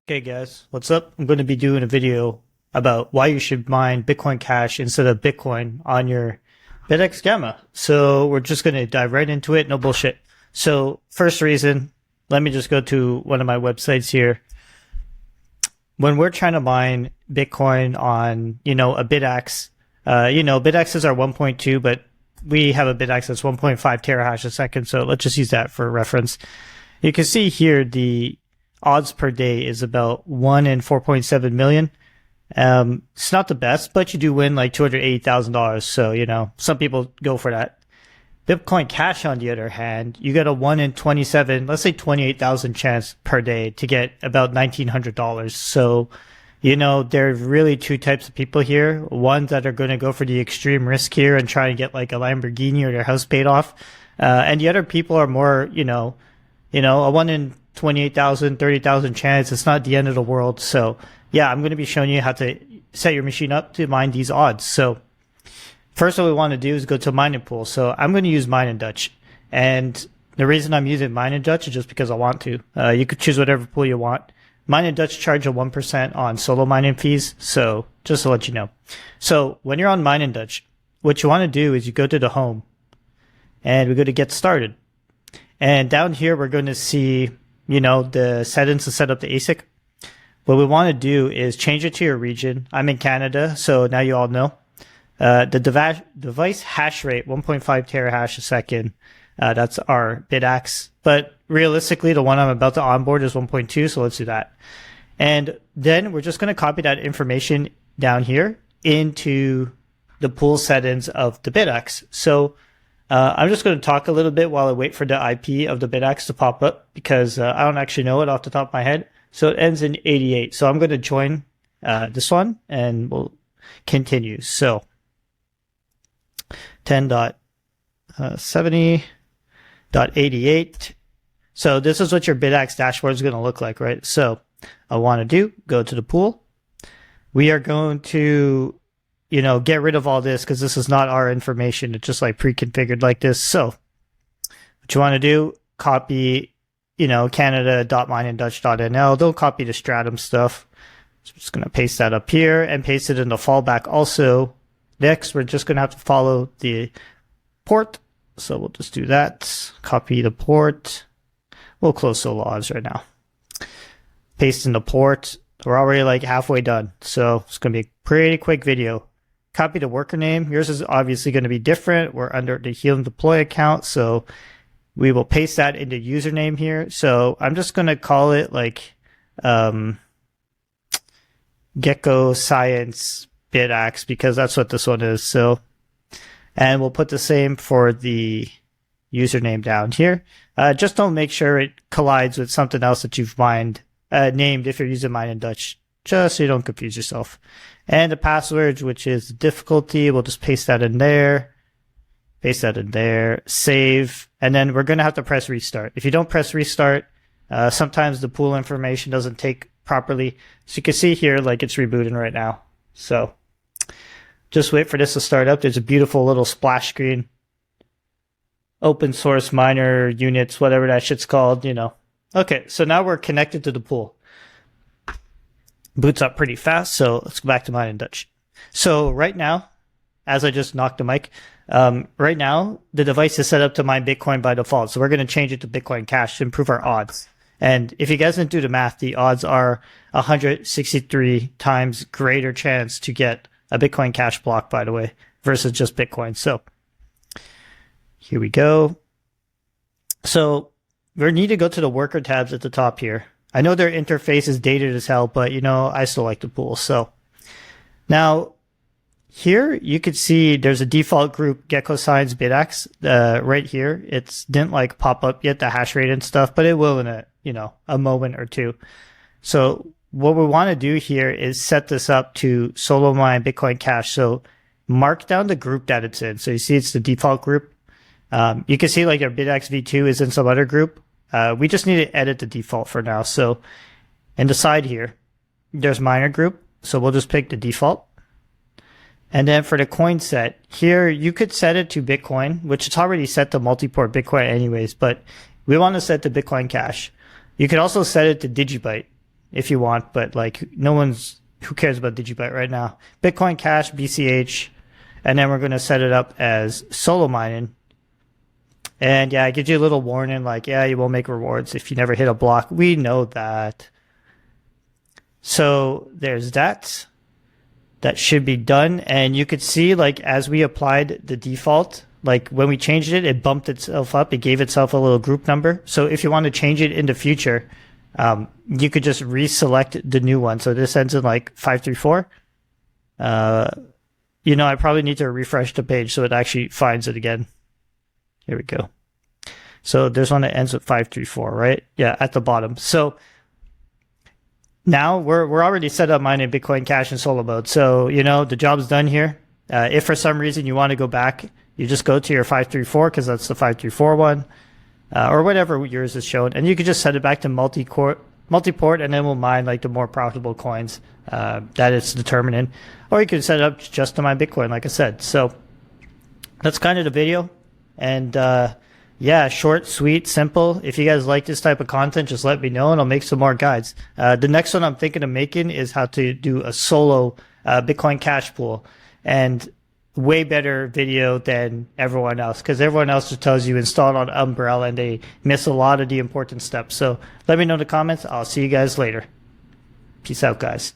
Okay guys, what's up? I'm going to be doing a video about why you should mine Bitcoin Cash instead of Bitcoin on your Bitaxe Gamma. So we're just going to dive right into it, no bullshit. So first reason, let me just go to one of my websites here. When we're trying to mine Bitcoin on, a Bitaxe, Bitaxes are 1.2, but we have a Bitaxe that's 1.5 terahash a second. So let's just use that for reference. You can see here the odds per day is about 1 in 4.7 million. It's not the best, but you do win like $280,000. So, some people go for that. Bitcoin Cash, on the other hand, you get a 1 in 27, let's say 28,000 chance per day to get about $1,900. So, there are really two types of people here. Ones that are going to go for the extreme risk here and try and get like a Lamborghini or their house paid off. And the other people are more, a 1 in 28,000, 30,000 chance. It's not the end of the world. So yeah, I'm going to be showing you how to set your machine up to mine these odds. So first, what we want to do is go to mining pool. So I'm going to use mine in Dutch. And the reason I'm using mine in Dutch is just because I want to. You could choose whatever pool you want. Mine in Dutch charge a 1% on solo mining fees. So just to let you know. So when you're on mine in Dutch, what you want to do is you go to the home and we go to get started. And down here, we're going to see the settings to set up the ASIC. What we want to do is change it to your region. I'm in Canada, so now you all know. The device hash rate, 1.5 terahash a second. That's our Bitaxe. But realistically, the one I'm about to onboard is 1.2, so let's do that. And then we're just going to copy that information down here into the pool settings of the Bitaxe. So I'm just going to talk a little bit while I wait for the IP of the Bitaxe to pop up because I don't actually know it off the top of my head. So it ends in 88. So I'm going to join this one and we'll continue. So 10.70.88. So this is what your Bitaxe dashboard is going to look like, right? So I want to go to the pool. We are going to get rid of all this because this is not our information. It's just like pre-configured like this. So what you want to do, copy, Canada.mineinDutch.nl. Don't copy the Stratum stuff. So I'm just going to paste that up here and paste it in the fallback also. Next, we're just going to have to follow the port. So we'll just do that. Copy the port. We'll close solo odds right now. Paste in the port. We're already like halfway done. So it's going to be a pretty quick video. Copy the worker name. Yours is obviously going to be different. We're under the Helium Deploy account, so we will paste that into username here. So I'm just going to call it like Gecko Science Bitaxe because that's what this one is. So, and we'll put the same for the username down here. Just don't make sure it collides with something else that you've named if you're using mine in Dutch, just so you don't confuse yourself. And the password, which is difficulty, we'll just paste that in there. Paste that in there. Save. And then we're going to have to press restart. If you don't press restart, sometimes the pool information doesn't take properly. So you can see here, like it's rebooting right now. So just wait for this to start up. There's a beautiful little splash screen. Open source miner units, whatever that shit's called, Okay, so now we're connected to the pool. Boots up pretty fast, so let's go back to mine in Dutch. So right now, as I just knocked the mic, right now the device is set up to mine Bitcoin by default. So we're going to change it to Bitcoin Cash to improve our odds. And if you guys didn't do the math, the odds are 163 times greater chance to get a Bitcoin Cash block, by the way, versus just Bitcoin. So here we go. So we need to go to the worker tabs at the top here. I know their interface is dated as hell, but I still like the pool. So now here you could see there's a default group Gecko Science Bitaxe right here. It didn't pop up yet, the hash rate and stuff, but it will in a moment or two. So what we want to do here is set this up to solo mine Bitcoin Cash. So mark down the group that it's in. So you see it's the default group. You can see like our Bitaxe V2 is in some other group. We just need to edit the default for now. So in the side here, there's miner group. So we'll just pick the default. And then for the coin set here, you could set it to Bitcoin, which it's already set to multi-port Bitcoin anyways, but we want to set to Bitcoin Cash. You could also set it to Digibyte. if you want, but like who cares about Digibyte right now? Bitcoin Cash, BCH, and then we're going to set it up as solo mining. And yeah, it gives you a little warning like, yeah, you won't make rewards if you never hit a block. We know that. So there's that. That should be done. And you could see like as we applied the default, like when we changed it, it bumped itself up. It gave itself a little group number. So if you want to change it in the future, you could just reselect the new one. So this ends in like 534. I probably need to refresh the page so it actually finds it again. Here we go. So there's one that ends with 534, right? Yeah, at the bottom. So now we're already set up mining Bitcoin Cash in solo mode. So, the job's done here. If for some reason you want to go back, you just go to your 534 because that's the 534 one, or whatever yours is shown. And you can just set it back to multi-port, and then we'll mine like the more profitable coins that it's determining. Or you can set it up just to mine Bitcoin, like I said. So that's kind of the video. And yeah, short, sweet, simple. If you guys like this type of content, just let me know and I'll make some more guides. The next one I'm thinking of making is how to do a solo Bitcoin Cash pool. And way better video than everyone else, because everyone else just tells you install it on Umbrella and they miss a lot of the important steps. So let me know in the comments. I'll see you guys later. Peace out, guys.